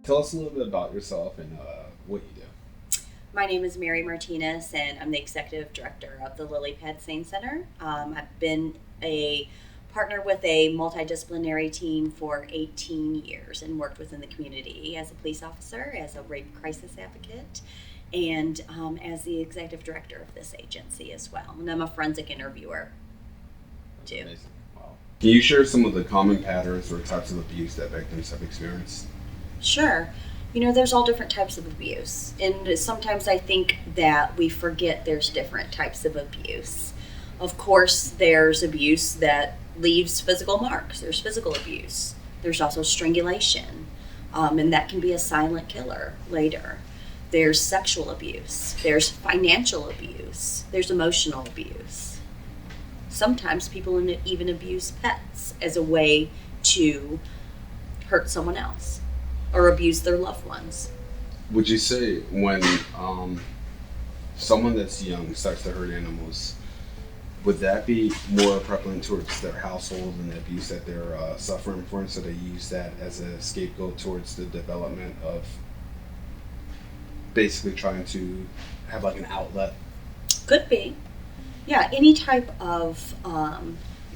Tell us a little bit about yourself and what you do. My name is Mary Martinez, and I'm the executive director of the Lily Pad Sane Center. I've been a partner with a multidisciplinary team for 18 years and worked within the community as a police officer, as a rape crisis advocate, and as the executive director of this agency as well. And I'm a forensic interviewer That's too. amazing. Wow. Can you share some of the common patterns or types of abuse that victims have experienced? Sure. There's all different types of abuse. And sometimes I think that we forget there's different types of abuse. Of course, there's abuse that leaves physical marks. There's physical abuse. There's also strangulation, and that can be a silent killer later. There's sexual abuse. There's financial abuse. There's emotional abuse. Sometimes people even abuse pets as a way to hurt someone else or abuse their loved ones. Would you say when someone that's young starts to hurt animals, would that be more prevalent towards their household and the abuse that they're suffering for, and so they use that as a scapegoat towards the development of basically trying to have like an outlet? Could be. Yeah, any type of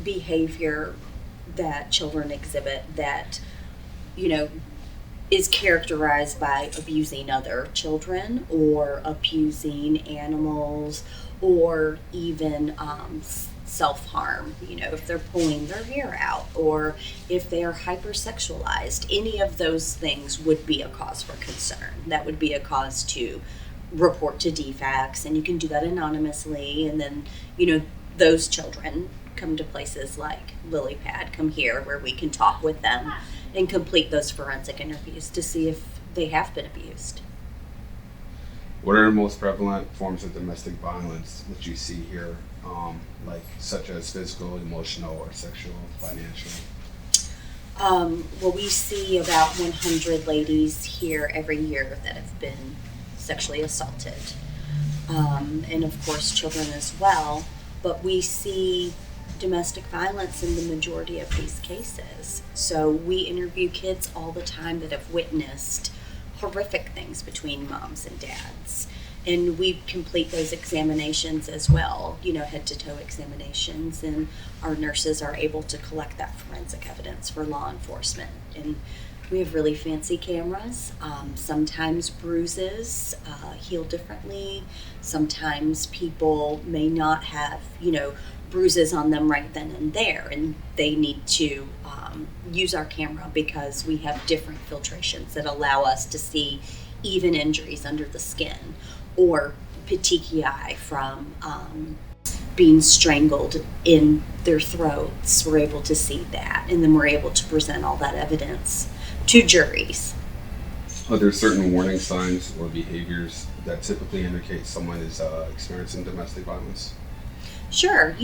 behavior that children exhibit that, you know, is characterized by abusing other children or abusing animals or even self-harm, if they're pulling their hair out or if they are hypersexualized, any of those things would be a cause for concern. That would be a cause to report to DFACS, and you can do that anonymously, and then, those children come to places like LilyPad, come here where we can talk with them and complete those forensic interviews to see if they have been abused. What are the most prevalent forms of domestic violence that you see here, such as physical, emotional, or sexual, financial? Well, we see about 100 ladies here every year that have been sexually assaulted, and of course children as well, but we see domestic violence in the majority of these cases. So we interview kids all the time that have witnessed horrific things between moms and dads. And we complete those examinations as well, head to toe examinations, and our nurses are able to collect that forensic evidence for law enforcement. And we have really fancy cameras. Sometimes bruises heal differently. Sometimes people may not have, bruises on them right then and there, and they need to use our camera because we have different filtrations that allow us to see even injuries under the skin or petechiae from being strangled in their throats. We're able to see that, and then we're able to present all that evidence to juries. Are there certain warning signs or behaviors that typically indicate someone is experiencing domestic violence? Sure,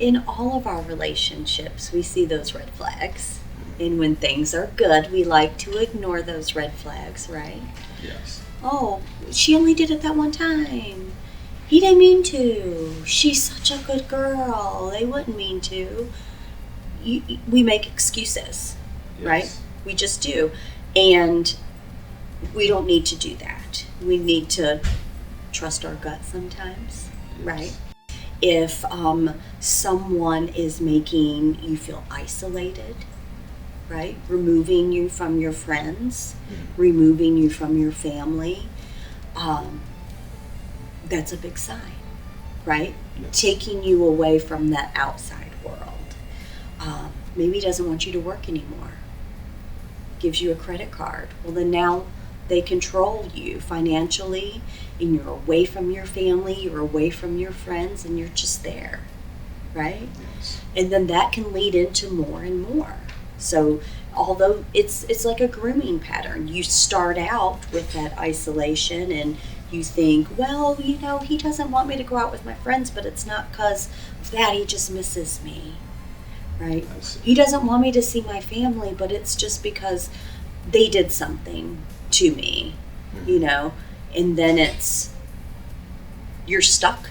in all of our relationships, we see those red flags. And when things are good, we like to ignore those red flags, right? Yes. Oh, she only did it that one time. He didn't mean to. She's such a good girl. They wouldn't mean to. We make excuses, Yes. right? We just do. And we don't need to do that. We need to trust our gut sometimes, Yes. right? If someone is making you feel isolated, right? Removing you from your friends, removing you from your family, that's a big sign, right? Yes. Taking you away from that outside world. Maybe doesn't want you to work anymore. Gives you a credit card. Well, then now they control you financially, and you're away from your family, you're away from your friends, and you're just there, right? Yes. And then that can lead into more and more. So although it's like a grooming pattern, you start out with that isolation and you think, well, he doesn't want me to go out with my friends, but it's not because of that, he just misses me, right? I see. He doesn't want me to see my family, but it's just because they did something to me, and then you're stuck.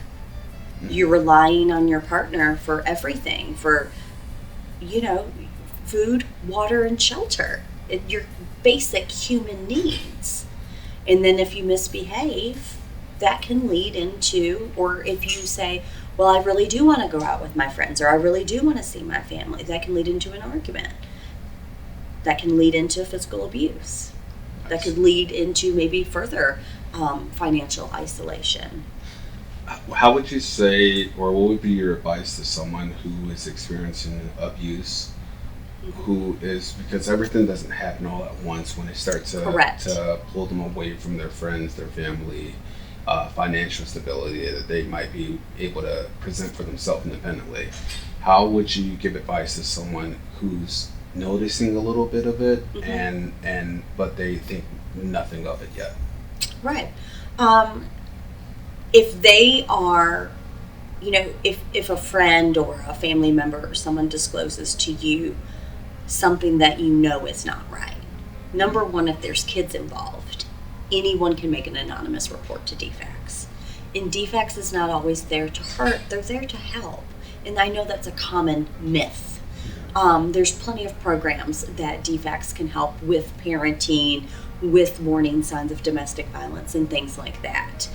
You're relying on your partner for everything, for, food, water, and shelter. your basic human needs. And then if you misbehave, that can lead into, or if you say, well, I really do want to go out with my friends, or I really do want to see my family, that can lead into an argument. That can lead into physical abuse. That could lead into maybe further financial isolation. How would you say, or what would be your advice to someone who is experiencing abuse, who is, because everything doesn't happen all at once when they start to pull them away from their friends, their family, financial stability that they might be able to present for themselves independently. How would you give advice to someone who's noticing a little bit of it and but they think nothing of it yet? Right. If they are, if a friend or a family member or someone discloses to you something that you know is not right, number one, if there's kids involved, anyone can make an anonymous report to DFACS. And DFACS is not always there to hurt, they're there to help. And I know that's a common myth. There's plenty of programs that DFACS can help with parenting, with warning signs of domestic violence and things like that.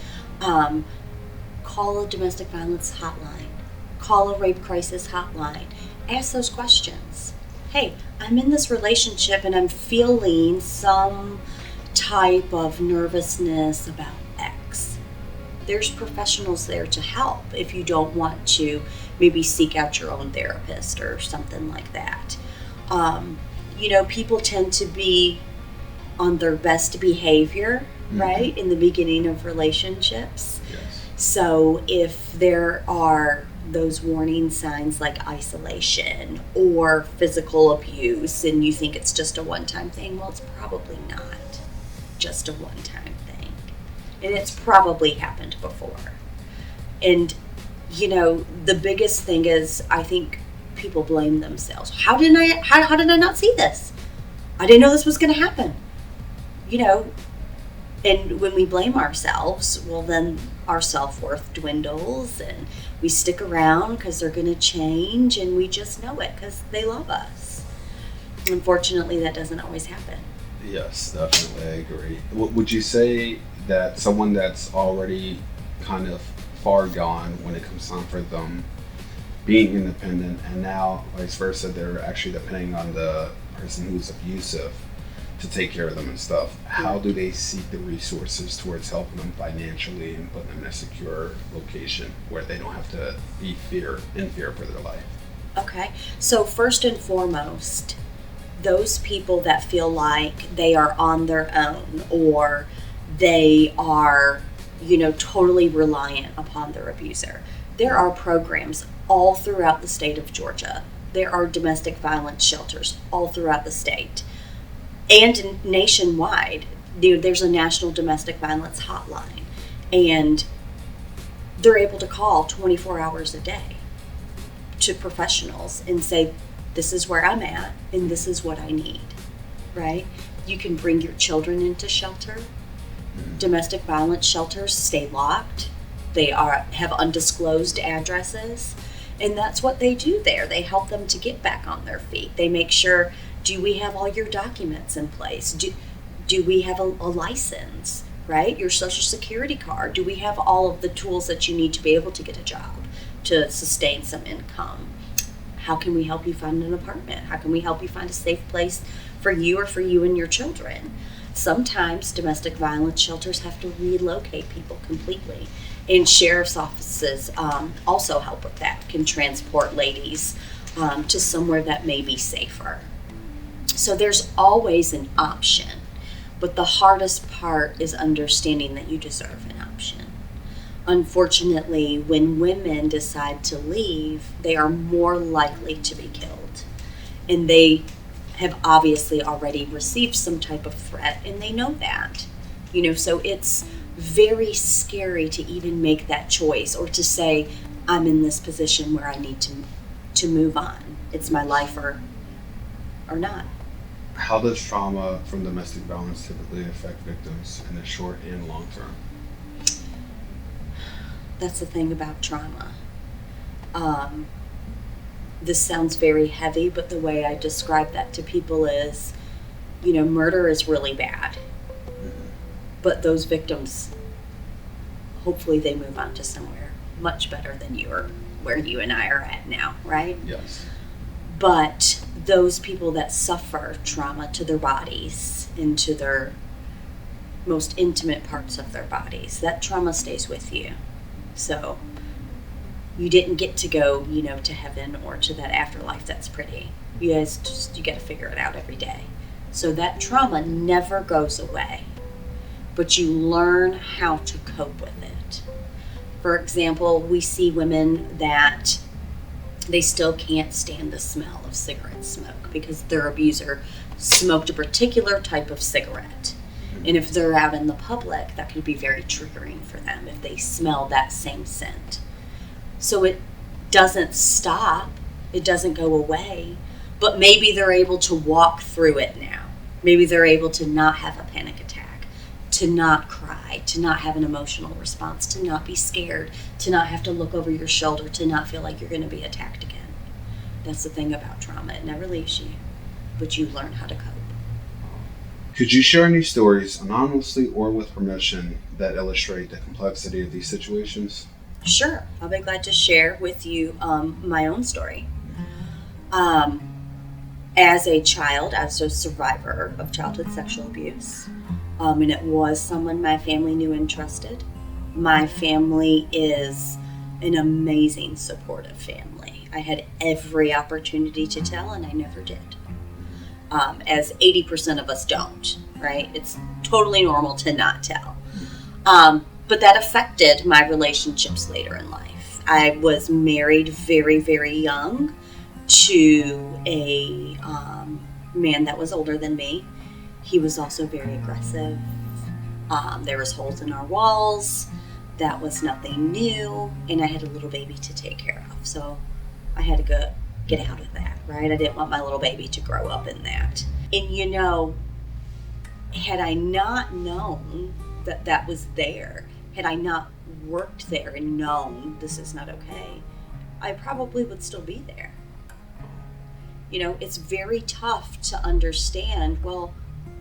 Call a domestic violence hotline. Call a rape crisis hotline. Ask those questions. Hey, I'm in this relationship and I'm feeling some type of nervousness about X. There's professionals there to help if you don't want to maybe seek out your own therapist or something like that. People tend to be on their best behavior, right, in the beginning of relationships. Yes. So if there are those warning signs like isolation or physical abuse and you think it's just a one-time thing, well, it's probably not just a one-time thing. And it's probably happened before. And, the biggest thing is I think people blame themselves. How did I not see this? I didn't know this was going to happen. And when we blame ourselves, well, then our self-worth dwindles and we stick around because they're going to change and we just know it because they love us. Unfortunately, that doesn't always happen. Yes, definitely, I agree. Would you say that someone that's already kind of far gone when it comes time for them being independent and now vice versa, they're actually depending on the person who's abusive to take care of them and stuff, how do they seek the resources towards helping them financially and putting them in a secure location where they don't have to be in fear for their life? Okay, so first and foremost, those people that feel like they are on their own or they are, totally reliant upon their abuser, there are programs all throughout the state of Georgia. There are domestic violence shelters all throughout the state. And nationwide, there's a national domestic violence hotline. And they're able to call 24 hours a day to professionals and say, this is where I'm at and this is what I need, right? You can bring your children into shelter. Domestic violence shelters stay locked. They have undisclosed addresses. And that's what they do there. They help them to get back on their feet. They make sure, do we have all your documents in place? Do we have a license, right? Your social security card? Do we have all of the tools that you need to be able to get a job, to sustain some income? How can we help you find an apartment? How can we help you find a safe place for you or for you and your children? Sometimes domestic violence shelters have to relocate people completely. And sheriff's offices also help with that, can transport ladies to somewhere that may be safer. So there's always an option, but the hardest part is understanding that you deserve an option. Unfortunately, when women decide to leave, they are more likely to be killed. And they have obviously already received some type of threat, and they know that. So it's very scary to even make that choice or to say, I'm in this position where I need to move on. It's my life or not. How does trauma from domestic violence typically affect victims in the short and long term? That's the thing about trauma. This sounds very heavy, but the way I describe that to people is Murder is really bad. But those victims, hopefully they move on to somewhere much better than where you and I are at now, right? Yes. But those people that suffer trauma to their bodies, into their most intimate parts of their bodies, that trauma stays with you. So you didn't get to go, to heaven or to that afterlife that's pretty. You guys you got to figure it out every day. So that trauma never goes away, but you learn how to cope with it. For example, we see women that they still can't stand the smell of cigarette smoke because their abuser smoked a particular type of cigarette. And if they're out in the public, that could be very triggering for them if they smell that same scent. So it doesn't stop, it doesn't go away, but maybe they're able to walk through it now. Maybe they're able to not have a panic attack, to not cry, to not have an emotional response, to not be scared, to not have to look over your shoulder, to not feel like you're going to be attacked again. That's the thing about trauma. It never leaves you, but you learn how to cope. Could you share any stories, anonymously or with permission, that illustrate the complexity of these situations? Sure. I'll be glad to share with you my own story. As a child, I was a survivor of childhood sexual abuse, and it was someone my family knew and trusted. My family is an amazing, supportive family. I had every opportunity to tell, and I never did. As 80% of us don't, right? It's totally normal to not tell. But that affected my relationships later in life. I was married very, very young to a man that was older than me. He was also very aggressive. There was holes in our walls. That was nothing new. And I had a little baby to take care of. So I had to get out of that, right? I didn't want my little baby to grow up in that. And had I not known that was there, had I not worked there and known this is not okay, I probably would still be there. It's very tough to understand, well,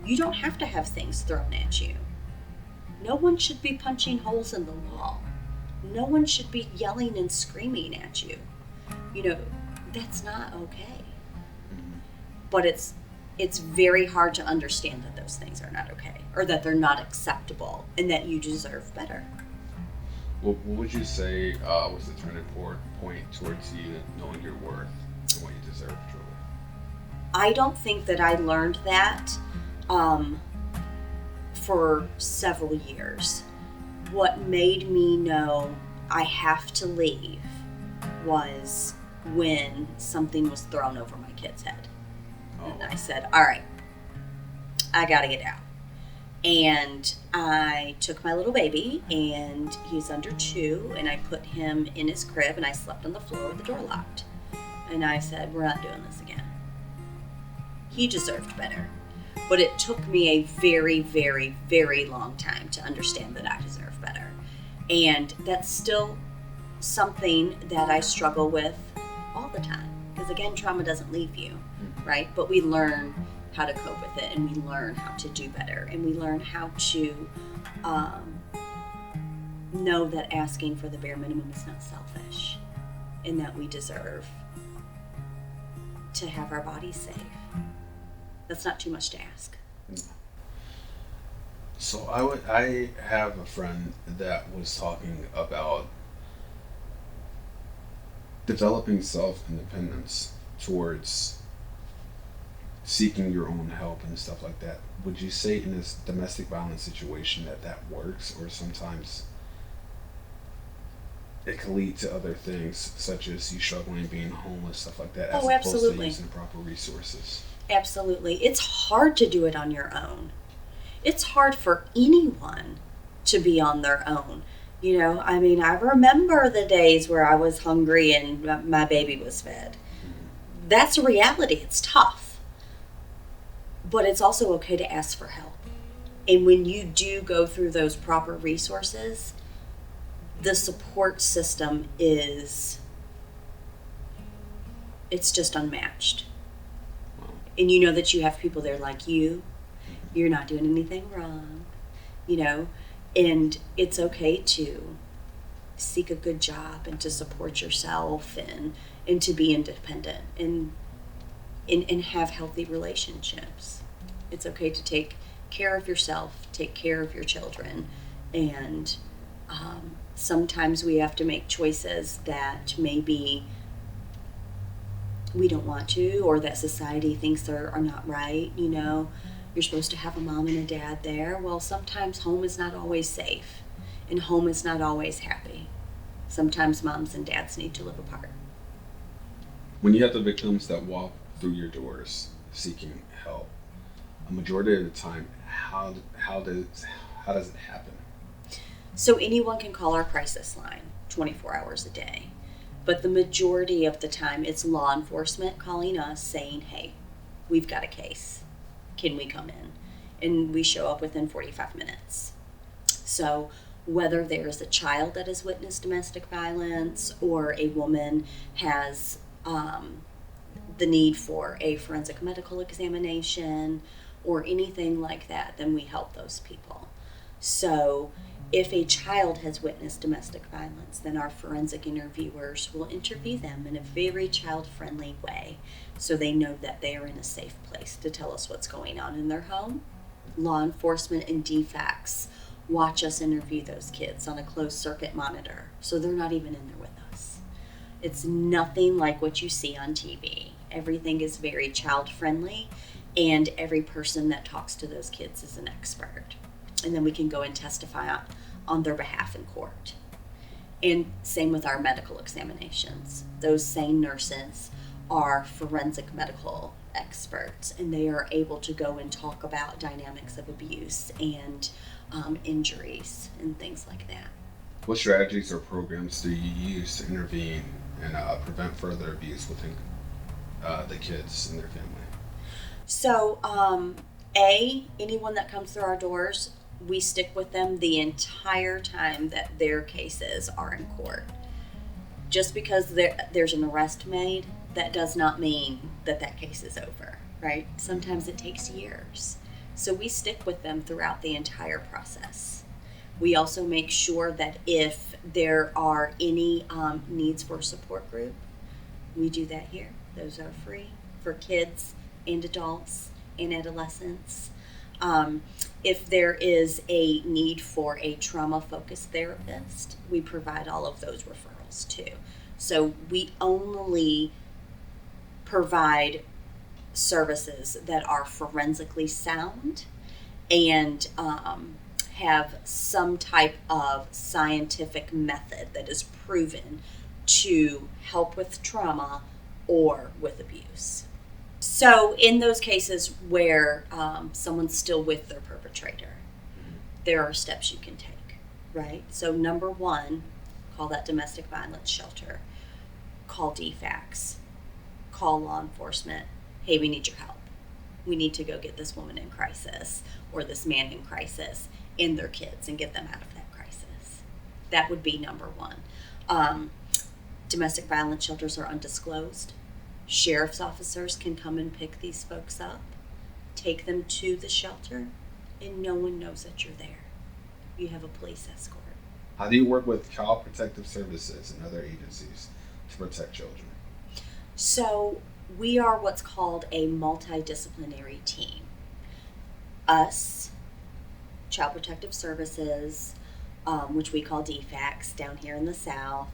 you don't have to have things thrown at you. No one should be punching holes in the wall. No one should be yelling and screaming at you. That's not okay. But it's very hard to understand that those things are not okay, or that they're not acceptable, and that you deserve better. What would you say was the turning point towards you knowing your worth and what you deserve, truly? I don't think that I learned that for several years. What made me know I have to leave was when something was thrown over my kid's head. Oh. And I said, all right, I gotta get out. And I took my little baby, and he's under 2, and I put him in his crib, and I slept on the floor with the door locked. And I said, we're not doing this again. He deserved better. But it took me a very, very, very long time to understand that I deserve better. And that's still something that I struggle with all the time. Because again, trauma doesn't leave you, right? But we learn how to cope with it, and we learn how to do better, and we learn how to know that asking for the bare minimum is not selfish, and that we deserve to have our bodies safe. That's not too much to ask. So I have a friend that was talking about developing self-independence towards seeking your own help and stuff like that. Would you say in this domestic violence situation that works, or sometimes it can lead to other things, such as you struggling, being homeless, stuff like that, as opposed to using proper resources? Absolutely. It's hard to do it on your own. It's hard for anyone to be on their own. I remember the days where I was hungry and my baby was fed. That's a reality. It's tough. But it's also okay to ask for help. And when you do go through those proper resources, the support system it's just unmatched. And you know that you have people there like you're not doing anything wrong, and it's okay to seek a good job and to support yourself and to be independent and have healthy relationships. It's okay to take care of yourself, take care of your children, and sometimes we have to make choices that maybe we don't want to, or that society thinks are not right. You're supposed to have a mom and a dad there. Well, sometimes home is not always safe, and home is not always happy. Sometimes moms and dads need to live apart. When you have the victims that walk through your doors seeking help, a majority of the time, how does it happen? So anyone can call our crisis line 24 hours a day. But the majority of the time, it's law enforcement calling us saying, hey, we've got a case. Can we come in? And we show up within 45 minutes. So whether there's a child that has witnessed domestic violence or a woman has the need for a forensic medical examination or anything like that, then we help those people. So if a child has witnessed domestic violence, then our forensic interviewers will interview them in a very child-friendly way so they know that they are in a safe place to tell us what's going on in their home. Law enforcement and DFACS watch us interview those kids on a closed-circuit monitor, so they're not even in there with us. It's nothing like what you see on TV. Everything is very child-friendly, and every person that talks to those kids is an expert. And then we can go and testify on their behalf in court. And same with our medical examinations. Those same nurses are forensic medical experts, and they are able to go and talk about dynamics of abuse and injuries and things like that. What strategies or programs do you use to intervene and prevent further abuse within the kids and their family? So, anyone that comes through our doors, we stick with them the entire time that their cases are in court. Just because there's an arrest made, that does not mean that case is over, right? Sometimes it takes years. So we stick with them throughout the entire process. We also make sure that if there are any needs for a support group, we do that here. Those are free for kids and adults and adolescents. If there is a need for a trauma-focused therapist, we provide all of those referrals too. So we only provide services that are forensically sound and have some type of scientific method that is proven to help with trauma or with abuse. So in those cases where someone's still with their perpetrator, there are steps you can take, right? So number one, call that domestic violence shelter, call DFACS, call law enforcement. Hey, we need your help. We need to go get this woman in crisis or this man in crisis and their kids and get them out of that crisis. That would be number one. Domestic violence shelters are undisclosed. Sheriff's officers can come and pick these folks up, take them to the shelter, and no one knows that you're there. You have a police escort. How do you work with Child Protective Services and other agencies to protect children? So we are what's called a multidisciplinary team. Us, Child Protective Services, which we call DFACS down here in the South,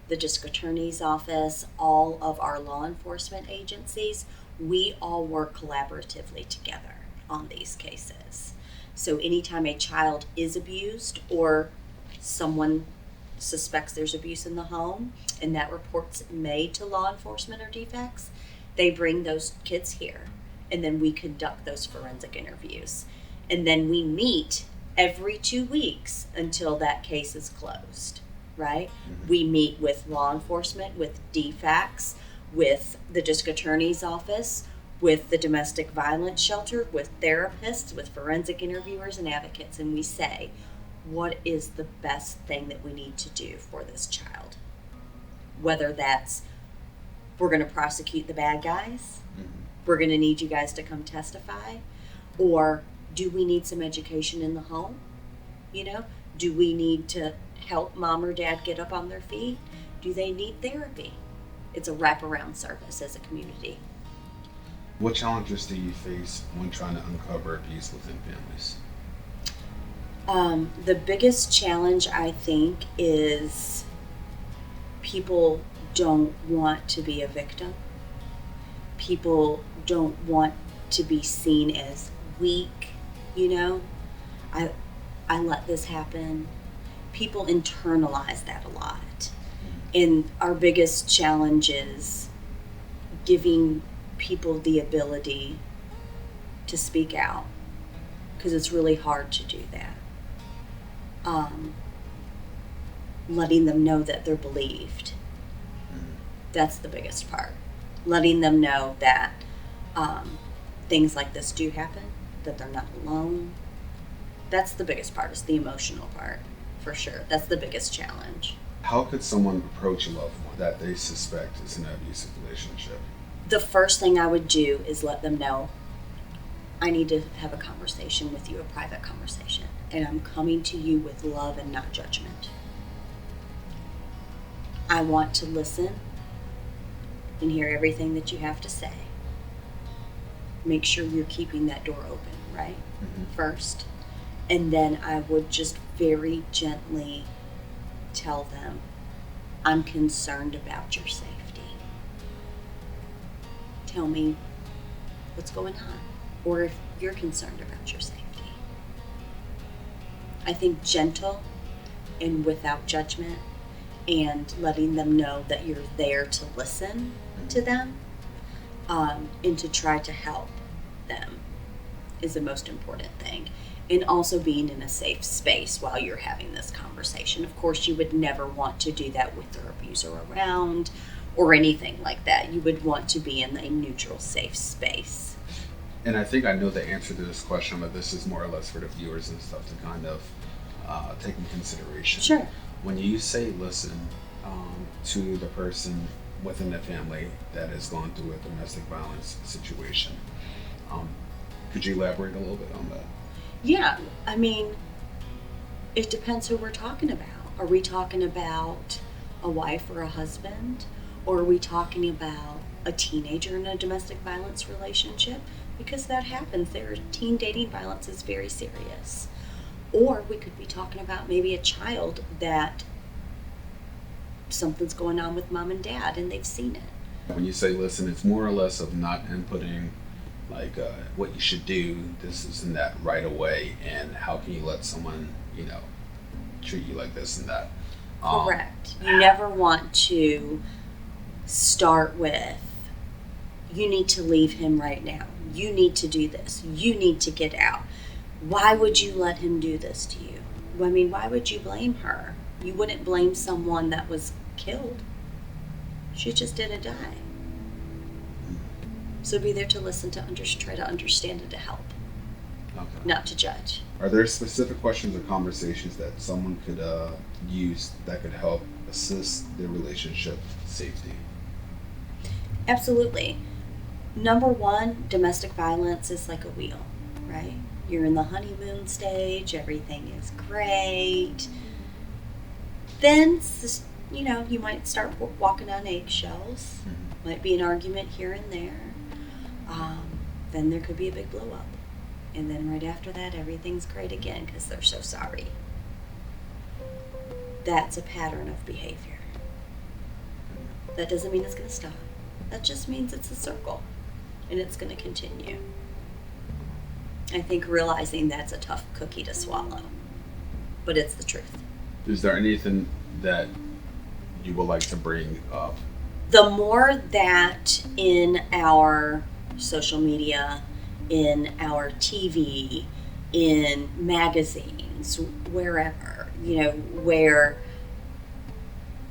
the District Attorney's Office, all of our law enforcement agencies, we all work collaboratively together on these cases. So anytime a child is abused or someone suspects there's abuse in the home and that report's made to law enforcement or DFACS, they bring those kids here and then we conduct those forensic interviews. And then we meet every 2 weeks until that case is closed. Right? Mm-hmm. We meet with law enforcement, with DFACS, with the District Attorney's Office, with the domestic violence shelter, with therapists, with forensic interviewers and advocates, and we say, what is the best thing that we need to do for this child? Whether that's we're going to prosecute the bad guys, mm-hmm. we're going to need you guys to come testify? Or do we need some education in the home? You know, do we need to help mom or dad get up on their feet? Do they need therapy? It's a wraparound service as a community. What challenges do you face when trying to uncover abuse within families? The biggest challenge, I think, is people don't want to be a victim. People don't want to be seen as weak, you know. I let this happen. People internalize that a lot. And our biggest challenge is giving people the ability to speak out, because it's really hard to do that. Letting them know that they're believed. That's the biggest part. Letting them know that things like this do happen, that they're not alone. That's the biggest part, is the emotional part, for sure. That's the biggest challenge. How could someone approach a loved one that they suspect is in an abusive relationship? The first thing I would do is let them know, I need to have a conversation with you, a private conversation. And I'm coming to you with love and not judgment. I want to listen and hear everything that you have to say. Make sure you're keeping that door open, right? First. And then I would just very gently tell them, I'm concerned about your safety. Tell me what's going on, or if you're concerned about your safety. I think gentle and without judgment, and letting them know that you're there to listen to them and to try to help them is the most important thing. And also being in a safe space while you're having this conversation. Of course, you would never want to do that with their abuser around or anything like that. You would want to be in a neutral, safe space. And I think I know the answer to this question, but this is more or less for the viewers and stuff to kind of take into consideration. Sure. When you say listen to the person within the family that has gone through a domestic violence situation, could you elaborate a little bit on that? Yeah, I mean, it depends who we're talking about. Are we talking about a wife or a husband? Or are we talking about a teenager in a domestic violence relationship? Because that happens. Teen dating violence is very serious. Or we could be talking about maybe a child that something's going on with mom and dad and they've seen it. When you say listen, it's more or less of not inputting like what you should do, this and that right away, and how can you let someone, treat you like this and that. Correct. You never want to start with, you need to leave him right now. You need to do this. You need to get out. Why would you let him do this to you? I mean, why would you blame her? You wouldn't blame someone that was killed. She just didn't die. So be there to listen, to try to understand and to help, not to judge. Are there specific questions or conversations that someone could use that could help assist their relationship safety? Absolutely. Number one, domestic violence is like a wheel, right? You're in the honeymoon stage, everything is great. Then, you might start walking on eggshells. Might be an argument here and there. Then there could be a big blow up. And then right after that, everything's great again because they're so sorry. That's a pattern of behavior. That doesn't mean it's going to stop. That just means it's a circle and it's going to continue. I think realizing that's a tough cookie to swallow, but it's the truth. Is there anything that you would like to bring up? The more that in our social media, in our TV, in magazines, wherever, where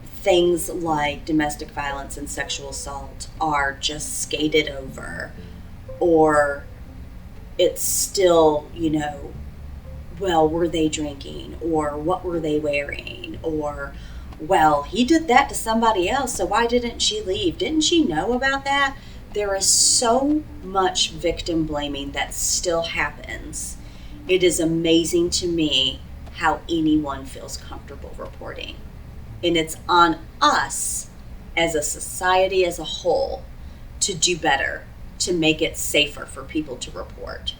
things like domestic violence and sexual assault are just skated over, or it's still, well, were they drinking, or what were they wearing, or, well, he did that to somebody else, so why didn't she leave? Didn't she know about that? there is so much victim blaming that still happens. It is amazing to me how anyone feels comfortable reporting. And it's on us as a society as a whole to do better, to make it safer for people to report.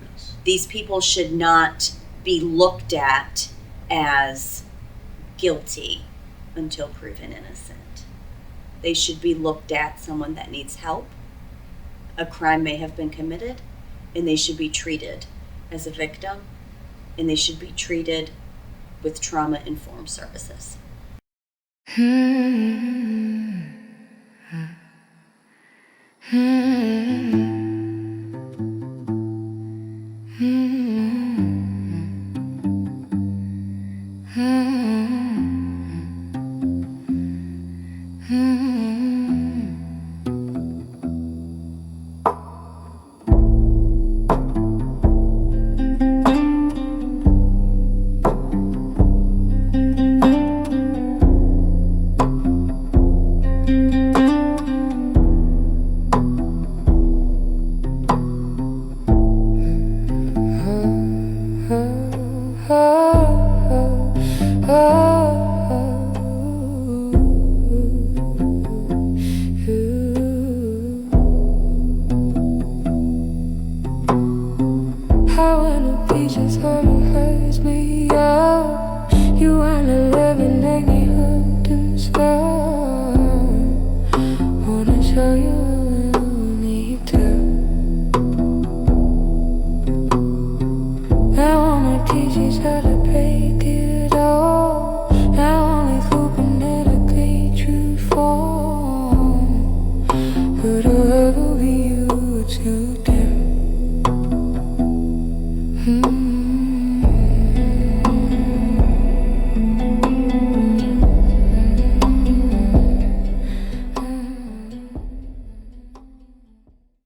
Yes. These people should not be looked at as guilty until proven innocent. They should be looked at someone that needs help. A crime may have been committed, and they should be treated as a victim, and they should be treated with trauma-informed services. Teach us how to pray.